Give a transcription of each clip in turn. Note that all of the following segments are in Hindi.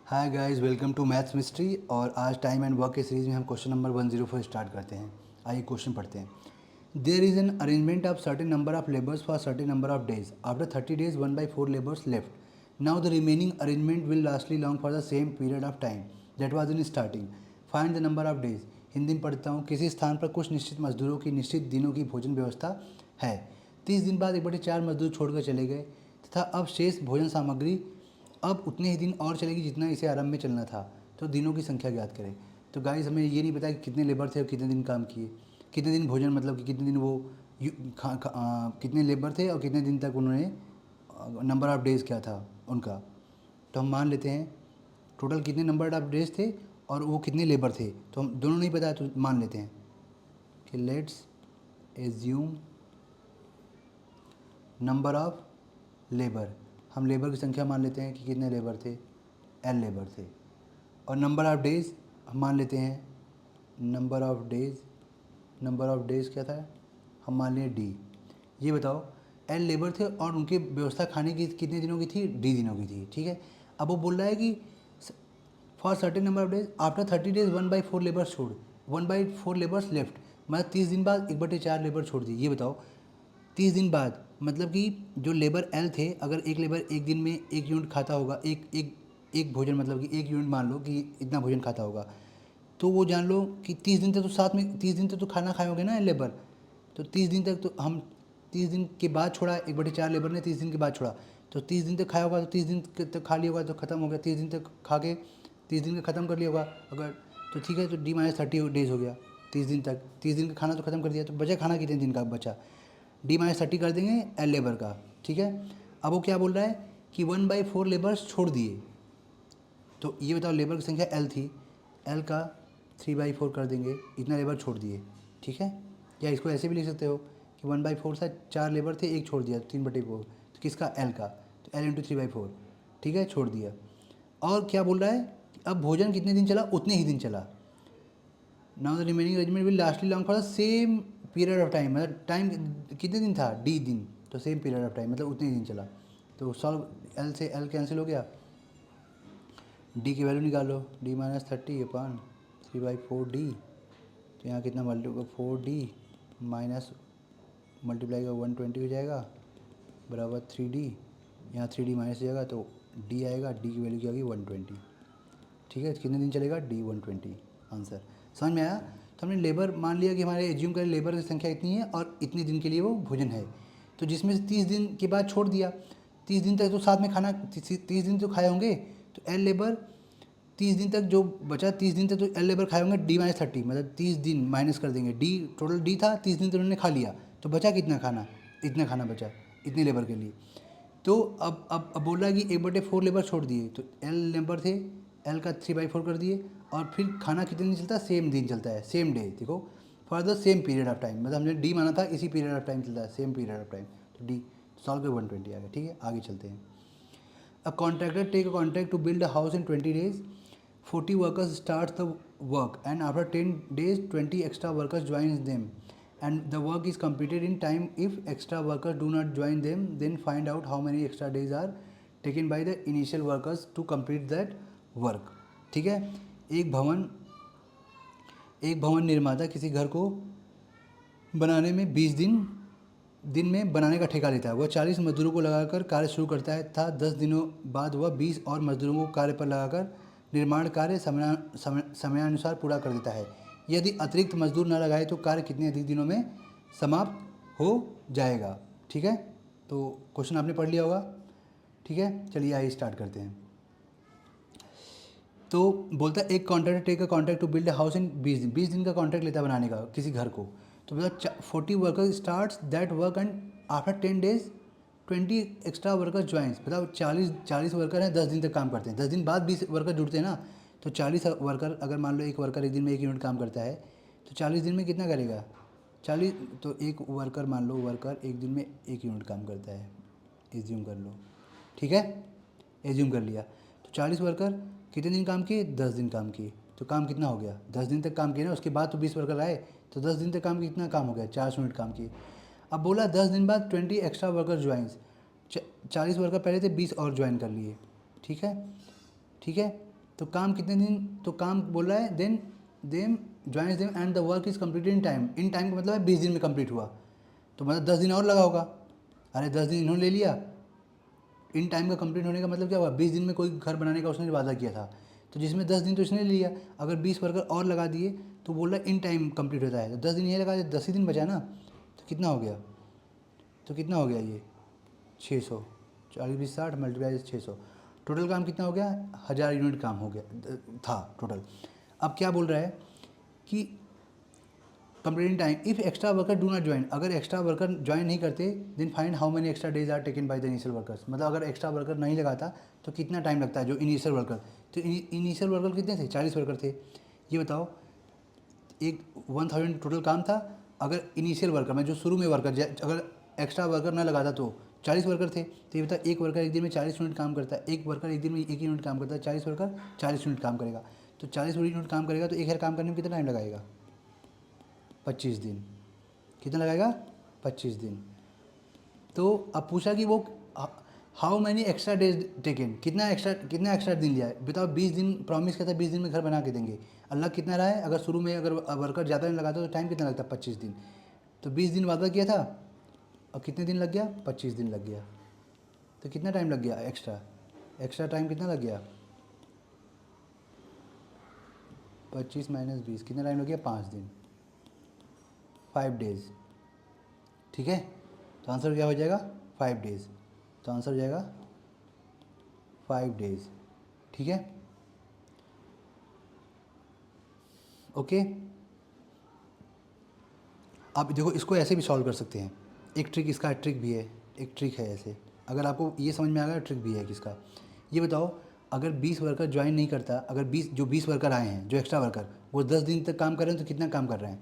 Hi guys, welcome to maths mystery. और आज टाइम एंड वर्क के सीरीज़ में हम क्वेश्चन नंबर 104 स्टार्ट करते हैं। आइए क्वेश्चन पढ़ते हैं। There is an arrangement of certain number of labours for certain number of days. After 30 days 1/4 labours left. Now the remaining arrangement will lastly long for the same period of time that was in starting. Find the number of days. Hindi में पढ़ता हूँ। किसी स्थान पर कुछ निश्चित मजदूरों की निश्चित दिनों की भोजन व्यवस्था है। 30 दिन बाद 1/4 मजदूर छोड़कर चले गए तथा अब शेष भोजन सामग्री अब उतने ही दिन और चलेगी जितना इसे आरंभ में चलना था। तो दिनों की संख्या ज्ञात करें। तो गाइस, हमें ये नहीं पता कि कितने लेबर थे और कितने दिन काम किए, कितने दिन भोजन, मतलब कि कितने दिन वो कितने लेबर थे और कितने दिन तक उन्होंने, नंबर ऑफ़ डेज़ क्या था उनका। तो हम मान लेते हैं टोटल कितने नंबर ऑफ़ डेज थे और वो कितने लेबर थे। तो हम दोनों नहीं पता है तो मान लेते हैं कि let's assume number of labour. हम लेबर की संख्या मान लेते हैं कि कितने लेबर थे, एल लेबर थे। और नंबर ऑफ़ डेज़ हम मान लेते हैं, नंबर ऑफ़ डेज़ क्या था, हम मान लिए डी। ये बताओ, एल लेबर थे और उनकी व्यवस्था खाने की कितने दिनों की थी, डी दिनों की थी। ठीक है। अब वो बोल रहा है कि for certain number of days after 30 days 1/4 labours छोड़, 1/4 लेबर्स लेफ्ट। मतलब 30 दिन बाद 1/4 लेबर छोड़ दिए। ये बताओ 30 दिन बाद मतलब कि जो लेबर एल थे, अगर एक लेबर एक दिन में 1 यूनिट खाता होगा, एक भोजन, मतलब कि 1 यूनिट मान लो कि इतना भोजन खाता होगा, तो वो जान लो कि 30 दिन तक तो साथ में 30 दिन तक तो खाना खाए होगे ना लेबर। तो 30 दिन तक तो हम 30 दिन के बाद छोड़ा, 1/4 लेबर ने 30 दिन के बाद छोड़ा, तो 30 दिन तक खाया होगा, तो 30 दिन तक खा लिया होगा तो ख़त्म हो गया। 30 दिन तक खा के 30 दिन का ख़त्म कर लिया होगा अगर, तो ठीक है, तो D-30 डेज़ हो गया। 30 दिन तक 30 दिन का खाना तो ख़त्म कर दिया, तो बचा खाना कितने दिन का बचा, D-30 कर देंगे एल लेबर का। ठीक है। अब वो क्या बोल रहा है कि 1/4 लेबर्स छोड़ दिए। तो ये बताओ, लेबर की संख्या एल थी, एल का 3/4 कर देंगे, इतना लेबर छोड़ दिए। ठीक है। या इसको ऐसे भी लिख सकते हो कि 1/4 से 4 लेबर थे, एक छोड़ दिया, 3/4। तो किसका, एल का, तो एल इंटू 3/4। ठीक है, छोड़ दिया। और क्या बोल रहा है कि अब भोजन कितने दिन चला, उतने ही दिन चला। Now the remaining arrangement will lastly long for the same period of time. मतलब टाइम कितने दिन था, डी दिन, तो सेम पीरियड ऑफ टाइम मतलब उतने ही दिन चला। तो सॉल्व, एल से एल कैंसिल हो गया, डी की वैल्यू निकालो, D-30/3/4D। तो यहाँ कितना मल्टी 4D माइनस मल्टीप्लाई का 120 हो जाएगा बराबर 3D। यहाँ 3D माइनस हो जाएगा तो D आएगा, D की वैल्यू क्या होगी 120। ठीक है, कितने दिन चलेगा, D 120 आंसर। समझ में आया। तो हमने लेबर मान लिया कि हमारे एज्यूम करें लेबर की संख्या इतनी है और इतने दिन के लिए वो भोजन है, तो जिसमें से 30 दिन के बाद छोड़ दिया। 30 दिन तक तो साथ में खाना, 30 दिन तो खाए होंगे, तो एल लेबर 30 दिन तक जो बचा, 30 दिन तक तो एल लेबर खाए होंगे D-30, मतलब 30 दिन माइनस कर देंगे। डी टोटल डी था, 30 दिन तो उन्होंने खा लिया, तो बचा कितना खाना, इतना खाना बचा इतने लेबर के लिए। तो अब बोल रहा है कि 1/4 लेबर छोड़ दिए, तो एल लेबर थे, एल का 3/4 कर दिए, और फिर खाना कितने दिन चलता है, सेम दिन चलता है, सेम डे। देखो, for the same period of time, मतलब हमने डी माना था, इसी पीरियड ऑफ टाइम चलता है, सेम पीरियड ऑफ टाइम। तो डी सॉल्व कर 120 आ गया। ठीक है, आगे चलते हैं। A contractor take a contract to build a house in 20 days. 40 workers start the work and after 10 days 20 extra workers joins them and the work is completed in time. If extra workers do not join them, then find out how many extra days are taken by the initial workers to complete that work. ठीक है। एक भवन एक भवन निर्माता किसी घर को बनाने में 20 दिन में बनाने का ठेका लेता है। वह 40 मजदूरों को लगाकर कार्य शुरू करता है था। 10 दिनों बाद वह 20 और मजदूरों को कार्य पर लगाकर निर्माण कार्य समयानुसार पूरा कर देता है। यदि अतिरिक्त मजदूर न लगाए तो कार्य कितने अधिक दिनों में समाप्त हो जाएगा। ठीक है, तो क्वेश्चन आपने पढ़ लिया होगा। ठीक है, चलिए आइए स्टार्ट करते हैं। तो बोलता है एक contractor take a contract to build a house in 20 दिन का कॉन्ट्रैक्ट लेता है बनाने का किसी घर को। तो बोला 40 workers starts that work and after 10 days 20 extra workers joins. मतलब 40 वर्कर हैं, 10 दिन तक काम करते हैं, 10 दिन बाद 20 वर्कर जुड़ते हैं ना। तो 40 वर्कर, अगर मान लो एक वर्कर एक दिन में 1 यूनिट काम करता है, तो 40 दिन में कितना करेगा, 40, तो एक वर्कर मान लो, वर्कर एक दिन में 1 यूनिट काम करता है, एज्यूम कर लो। ठीक है, एज्यूम कर लिया। तो 40 वर्कर कितने दिन काम किए, 10 दिन काम किए, तो काम कितना हो गया, 10 दिन तक काम किए ना। उसके बाद तो 20 वर्कर आए, तो 10 दिन तक काम किया, कितना काम हो गया, 400 यूनिट काम किए। अब बोला 10 दिन बाद 20 एक्स्ट्रा वर्कर ज्वाइंस। 40 वर्कर पहले थे, 20 और ज्वाइन कर लिए। ठीक है, ठीक है। तो काम कितने दिन, तो काम बोल रहा है then them joins them and the work is completed in time. In time का मतलब है 20 दिन में कंप्लीट हुआ, तो मतलब 10 दिन और लगा होगा। अरे 10 दिन इन्होंने ले लिया, इन टाइम का कंप्लीट होने का मतलब क्या हुआ, 20 दिन में कोई घर बनाने का उसने वादा किया था, तो जिसमें 10 दिन तो इसने ले लिया। अगर 20 वर्कर और लगा दिए तो बोल रहा है इन टाइम कंप्लीट होता है, तो 10 दिन ये लगा दिया, 10 ही दिन बचा ना, तो कितना हो गया, तो कितना हो गया ये 600, 40 20 60 मल्टीप्लाई 600, टोटल काम कितना हो गया, 1000 यूनिट काम हो गया था टोटल। अब क्या बोल रहा है कि completing time if extra worker do not join, अगर एक्स्ट्रा वर्कर ज्वाइन नहीं करते then find how many extra days are taken by the initial workers, मतलब अगर एक्स्ट्रा वर्कर नहीं लगाता तो कितना टाइम लगता है जो इनिशियल वर्कर, तो इनिशियल वर्कर कितने थे, 40 वर्कर थे। ये बताओ एक 1000 टोटल काम था, अगर इनिशियल वर्कर में जो शुरू में वर्कर अगर एक्स्ट्रा वर्कर ना लगाता तो 40 वर्कर थे, तो ये बता एक वर्कर एक दिन में 40 यूनिट काम करता है, एक वर्कर एक दिन में 1 यूनिट काम करता है, 40 वर्कर 40 यूनिट काम करेगा, तो 40 यूनिट काम करेगा तो एक हज़ार काम करने में कितना टाइम लगाएगा, 25 दिन। कितना लगाएगा, 25 दिन। तो अब पूछा कि वो how many extra days taken, कितना एक्स्ट्रा दिन लिया है, बताओ 20 दिन प्रॉमिस किया था 20 दिन में घर बना के देंगे, अल्लाह कितना रहा है, अगर शुरू में अगर वर्कर ज़्यादा नहीं लगाता तो टाइम कितना लगता, 25 दिन, तो 20 दिन वादा किया था और कितने दिन लग गया, 25 दिन लग गया, तो कितना टाइम लग गया एक्स्ट्रा टाइम कितना लग गया, 25 माइनस 20 कितना टाइम लग गया, 5 दिन, 5 डेज। ठीक है, तो आंसर क्या हो जाएगा, 5 डेज, तो आंसर हो जाएगा 5 डेज। ठीक है, ओके। आप देखो इसको ऐसे भी सॉल्व कर सकते हैं, एक ट्रिक इसका ट्रिक भी है, एक ट्रिक है ऐसे, अगर आपको ये समझ में आ गया ट्रिक भी है किसका। ये बताओ अगर 20 वर्कर ज्वाइन नहीं करता, अगर 20 वर्कर आए हैं जो एक्स्ट्रा वर्कर वो 10 दिन तक काम कर रहे हैं तो कितना काम कर रहे हैं,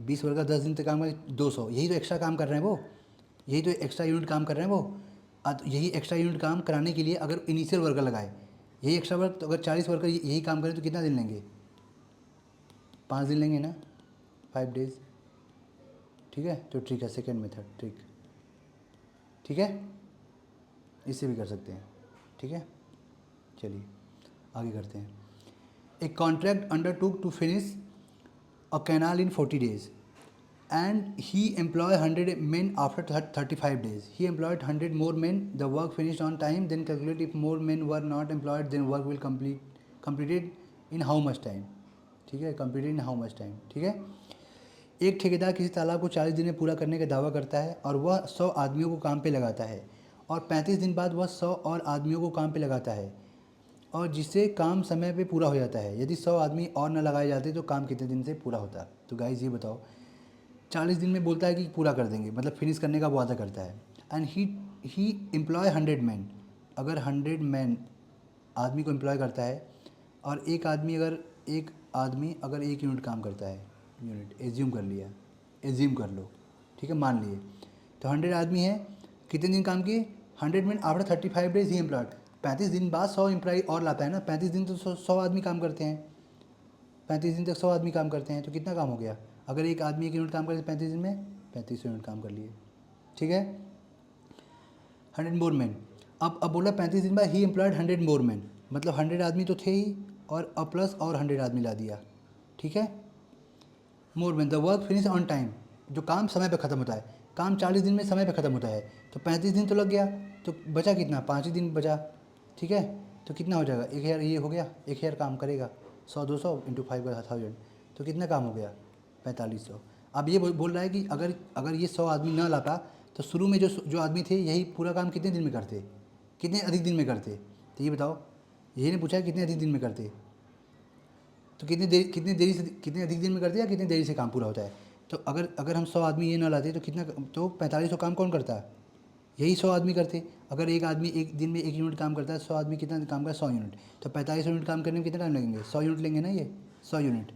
20 वर्कर 10 दिन तक काम कर 200, यही तो एक्स्ट्रा काम कर रहे हैं वो, यही तो एक्स्ट्रा यूनिट काम कर रहे हैं वो। तो यही एक्स्ट्रा यूनिट काम कराने के लिए अगर इनिशियल वर्कर लगाए, यही एक्स्ट्रा वर्क, तो अगर 40 वर्कर यही काम करें तो कितना दिन लेंगे, 5 दिन लेंगे ना, 5 डेज। ठीक है, तो ट्रिक है सेकेंड मेथड ट्रिक। ठीक है, इससे भी कर सकते हैं। ठीक है, चलिए आगे करते हैं। A contract under to finish a canal in 40 days and he employ 100 men after 35 days. He employed 100 more men. The work finished on time. Then calculate if more men were not employed, then work will completed in how much time. ठीक है, completed in how much time. ठीक है, एक ठेकेदार किसी तालाब को 40 दिन में पूरा करने का दावा करता है और वह 100 आदमियों को काम पे लगाता है और 35 दिन बाद वह 100 और आदमियों को काम पे लगाता है और जिससे काम समय पे पूरा हो जाता है। यदि 100 आदमी और न लगाए जाते तो काम कितने दिन से पूरा होता। तो गाइस ये बताओ 40 दिन में बोलता है कि पूरा कर देंगे, मतलब फिनिश करने का वादा करता है। एंड ही एम्प्लॉय 100 मैन, अगर 100 मैन आदमी को एम्प्लॉय करता है और एक आदमी अगर एक यूनिट काम करता है, यूनिट एज्यूम कर लिया, एज्यूम कर लो, ठीक है, मान लिए, तो 100 आदमी है, कितने दिन काम किए, 100 मैन आफ्टर 35 डेज ही एम्प्लॉयड, 35 दिन बाद 100 एम्प्लॉय और लाता है ना, 35 दिन तो 100 आदमी काम करते हैं, 35 दिन तक 100 आदमी काम करते हैं, तो कितना काम हो गया, अगर एक आदमी 1 यूनिट काम करे 35 दिन में 35 यूनिट काम कर लिए। ठीक है, 100 मोर मैन, अब बोला 35 दिन बाद ही एम्प्लॉयड 100 मोर मैन, मतलब 100 आदमी तो थे ही और अब प्लस और 100 आदमी ला दिया। ठीक है, more man the work finish on time, जो काम समय पे ख़त्म होता है, काम 40 दिन में समय पे ख़त्म होता है, तो 35 दिन तो लग गया, तो बचा कितना, 5 ही दिन बचा। ठीक है, तो कितना हो जाएगा, 1000, ये हो गया 1000 काम करेगा, 100 200 इंटू 5 का 1000, तो कितना काम हो गया, 4500। अब ये बोल रहा है कि अगर ये 100 आदमी ना लाता तो शुरू में जो आदमी थे यही पूरा काम कितने दिन में करते, कितने अधिक दिन में करते, तो ये बताओ, यही ने पूछा है कितने अधिक दिन में करते, तो कितने अधिक दिन में करते या कितनी देरी से काम पूरा होता है। तो अगर हम 100 आदमी ये ना लाते तो कितना, तो 4500 काम कौन करता है, यही 100 आदमी करते। अगर एक आदमी एक दिन में 1 यूनिट काम करता है, 100 आदमी कितना काम करता है, 100 यूनिट, तो 4500 यूनिट काम करने में कितना टाइम लगेंगे, 100 यूनिट लेंगे ना, ये 100 यूनिट,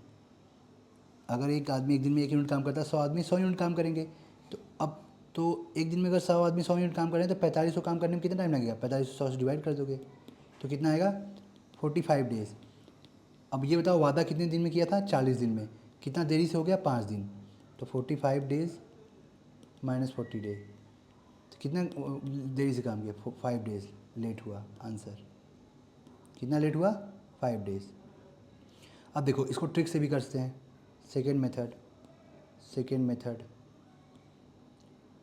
अगर एक आदमी एक दिन में 1 यूनिट काम करता है, 100 आदमी 100 यूनिट काम करेंगे, तो अब तो एक दिन में अगर 100 आदमी 100 यूनिट काम करें तो 4500 काम करने में कितना टाइम लगेगा, 4500 से डिवाइड कर दोगे तो कितना आएगा, 45 डेज। अब ये बताओ वादा कितने दिन में किया था, 40 दिन में, कितना देरी से हो गया, 5 दिन, तो 45 डेज माइनस 40 डेज, तो कितना देरी से काम किया, 5 डेज लेट हुआ आंसर। कितना लेट हुआ? 5 डेज। अब देखो इसको ट्रिक से भी कर सकते हैं। सेकेंड मेथड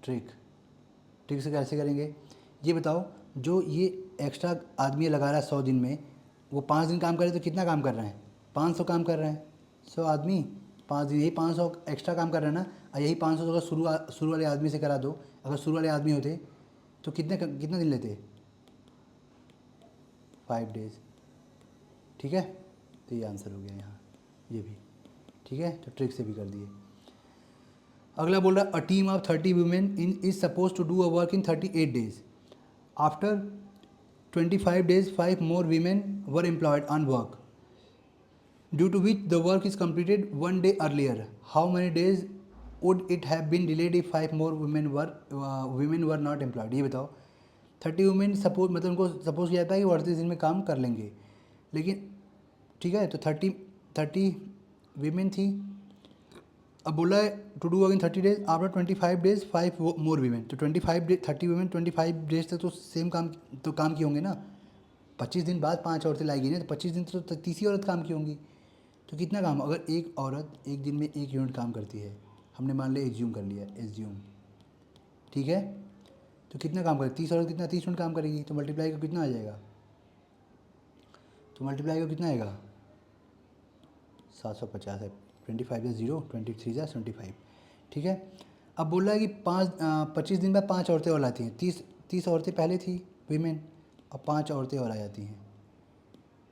ट्रिक से कैसे करेंगे ये बताओ। जो ये एक्स्ट्रा आदमी लगा रहा है 100 दिन में, वो 5 दिन काम करे तो कितना काम कर रहे हैं? 500 काम कर रहे हैं। 100 आदमी 5 दिन, यही 500 एक्स्ट्रा काम कर रहे हैं ना। और यही 500 अगर शुरू वाले आदमी से करा दो, अगर शुरू वाले आदमी होते तो कितना दिन लेते? 5 डेज। ठीक है, तो ये आंसर हो गया यहाँ, ये भी ठीक है। तो ट्रिक से भी कर दिए। अगला बोल रहा है a team of 30 women is suppose to do a work in 38 days. After 25 days 5 more women were employed on work due to which the work is completed 1 day earlier. How many days would it have been delayed if 5 more women were not employed? ये बताओ। 30 वुमेन सपोज, मतलब उनको सपोज किया जाता है कि वो 38 दिन में काम कर लेंगे, लेकिन ठीक है, तो 30 वीमेन थी। अब बोला है to do work in 30 days, after 25 days 5 more women. तो 25 डेज 30 वीमेन 25 डेज तक तो सेम काम किए होंगे ना। 25 दिन बाद 5 औरतें लाई गई ना, तो 25 दिन तो तीसरी औरत काम की होंगी। तो कितना काम? अगर एक औरत एक दिन में 1 यूनिट काम करती है, हमने मान लिया एज्यूम कर लिया, ठीक है, तो कितना काम करेगी? 30 औरत कितना 30 यूनिट काम करेगी, तो मल्टीप्लाई को कितना आ जाएगा? तो मल्टीप्लाई को कितना आएगा? 750 है। 25 या 0, 23 या 75, ठीक है। अब बोल रहा है कि 25 दिन बाद 5 औरतें और आती हैं। 30 औरतें पहले थी वीमेन, और 5 औरतें और आ जाती हैं।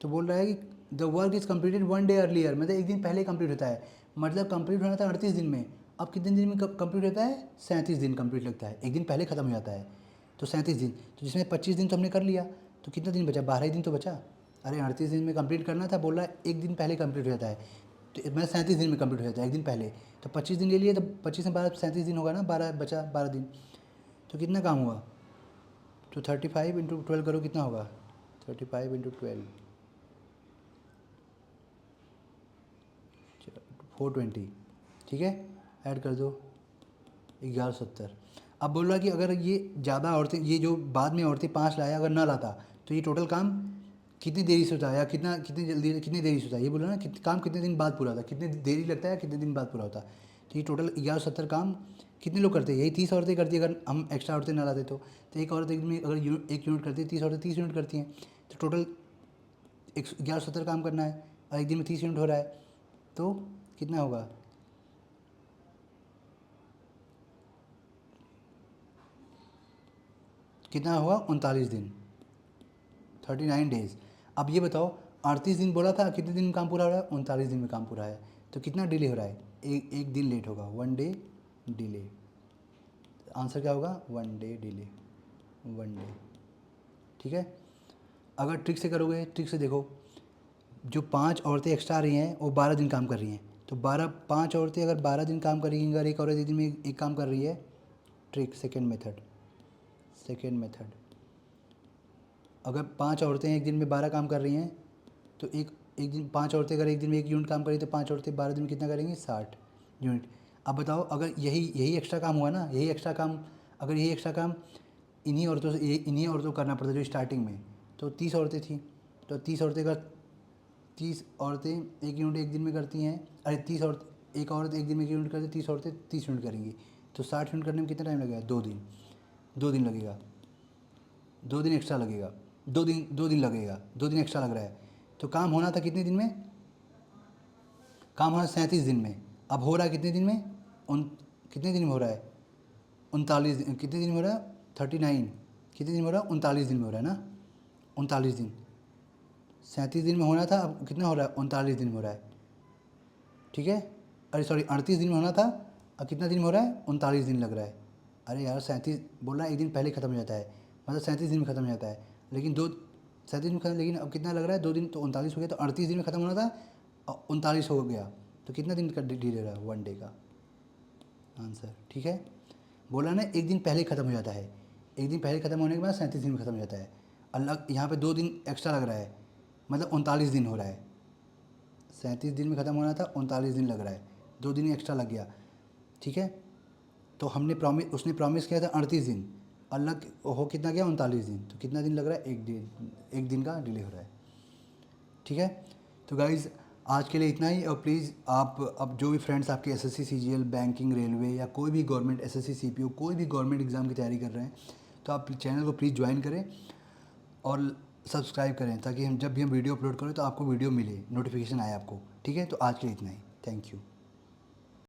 तो बोल रहा है कि the work is completed 1 day earlier, मतलब एक दिन पहले कंप्लीट होता है। मतलब कंप्लीट होना था 38 दिन में, अब कितने दिन में कंप्लीट होता है? 37 दिन कंप्लीट लगता है, एक दिन पहले ख़त्म हो जाता है। तो 37 दिन, तो जिसमें 25 दिन तो हमने कर लिया, तो कितना दिन बचा? 12 ही दिन तो बचा। अरे 38 दिन में कंप्लीट करना था, बोल रहा है एक दिन पहले कंप्लीट हो जाता है, तो मैं 37 दिन में कंप्लीट हो जाता है एक दिन पहले। तो 25 दिन ले लिए, तो 25 में 12 37 दिन होगा ना, 12 बचा 12 दिन। तो कितना काम हुआ? तो 35 इंटू 12 करो, कितना होगा? 35 इंटू 12 420, ठीक है, ऐड कर दो 1170। अब बोल रहा है कि अगर ये ज़्यादा औरतें, ये जो बाद में औरतें 5 लाया, अगर ना लाता तो ये टोटल काम कितनी देरी से होता है, या कितनी देरी से होता है? ये बोला ना काम कितने दिन बाद पूरा होता है, कितनी देरी लगता है, कितने दिन बाद पूरा होता है। तो ये टोटल 1170 काम कितने लोग करते हैं? यही 30 औरतें करती है, अगर हम एक्स्ट्रा औरतें ना लाते तो। एक औरत एक दिन में अगर 1 यूनिट करती है, 30 औरतें 30 यूनिट करती हैं, तो टोटल 1170 काम करना है, और एक दिन में 30 यूनिट हो रहा है, तो कितना होगा? कितना हुआ? 39 दिन, 39 डेज। अब ये बताओ 38 दिन बोला था, कितने दिन में काम पूरा हो रहा है? 39 दिन में काम पूरा है। तो कितना डिले हो रहा है? एक दिन लेट होगा, 1 डे डिले। आंसर क्या होगा? 1 डे डिले, 1 डे, ठीक है। अगर ट्रिक से करोगे, ट्रिक से देखो, जो 5 औरतें एक्स्ट्रा आ रही हैं वो 12 दिन काम कर रही हैं, तो 5 औरतें अगर 12 दिन काम कर रही हैं, अगर एक औरत एक दिन में एक काम कर रही है, ट्रिक सेकेंड मेथड, अगर 5 औरतें एक दिन में 12 काम कर रही हैं, तो एक दिन 5 औरतें अगर एक दिन में 1 यूनिट काम करें, तो 5 औरतें 12 दिन में कितना करेंगी? 60 यूनिट। अब बताओ अगर यही एक्स्ट्रा काम हुआ ना, यही एक्स्ट्रा काम इन्हीं औरतों को करना पड़ता जो स्टार्टिंग में, तो 30 औरतें थी, तो 30 औरतें 1 यूनिट एक दिन में करती हैं। अरे 30 औरत एक औरत एक दिन में 1 यूनिट करती है, 30 औरतें 30 यूनिट करेंगी, तो 60 यूनिट करने में कितना टाइम लगेगा? 2 दिन। 2 दिन लगेगा, 2 दिन एक्स्ट्रा लगेगा, 2 दिन लगेगा, 2 दिन एक्स्ट्रा लग रहा है। तो काम होना था कितने दिन में? काम होना 37 दिन में, अब हो रहा है कितने दिन में? कितने दिन में हो रहा है? 39 दिन। कितने दिन में हो रहा है? 39। कितने दिन में हो रहा है? 39 दिन में हो रहा है ना, 39 दिन। 37 दिन में होना था, अब कितना हो रहा है? 39 दिन में हो रहा है, ठीक है। अरे सॉरी, 38 दिन में होना था, अब कितना दिन में हो रहा है? 39 दिन लग रहा है। अरे यार 37 बोल रहा है एक दिन पहले ख़त्म हो जाता है, मतलब 37 दिन में ख़त्म हो जाता है, लेकिन 37 दिन में ख़त्म, लेकिन अब कितना लग रहा है? 2 दिन, तो 39 हो गया, तो 38 दिन में ख़त्म होना था और 39 हो गया, तो कितना दिन का डिले रहा? 1 डे का आंसर, ठीक है। बोला ना एक दिन पहले ख़त्म हो जाता है, एक दिन पहले ख़त्म होने के बाद 37 दिन में ख़त्म हो जाता है। अलग यहाँ पे 2 दिन एक्स्ट्रा लग रहा है, मतलब 39 दिन हो रहा है। 37 दिन में ख़त्म होना था, 39 दिन लग रहा है, 2 दिन एक्स्ट्रा लग गया, ठीक है। तो उसने प्रॉमिस किया था 38 दिन, अलग हो कितना गया? 39 दिन, तो कितना दिन लग रहा है? एक दिन का डिले हो रहा है। ठीक है। तो गाइज़ आज के लिए इतना ही। और प्लीज़ आप अब जो भी फ्रेंड्स आपके एसएससी सीजीएल बैंकिंग रेलवे या कोई भी गवर्नमेंट एसएससी सीपीओ कोई भी गवर्नमेंट एग्ज़ाम की तैयारी कर रहे हैं तो आप चैनल को प्लीज़ ज्वाइन करें और सब्सक्राइब करें, ताकि हम जब भी हम वीडियो अपलोड करें तो आपको वीडियो मिले, नोटिफिकेशन आए आपको। ठीक है, तो आज के लिए इतना ही। Thank you.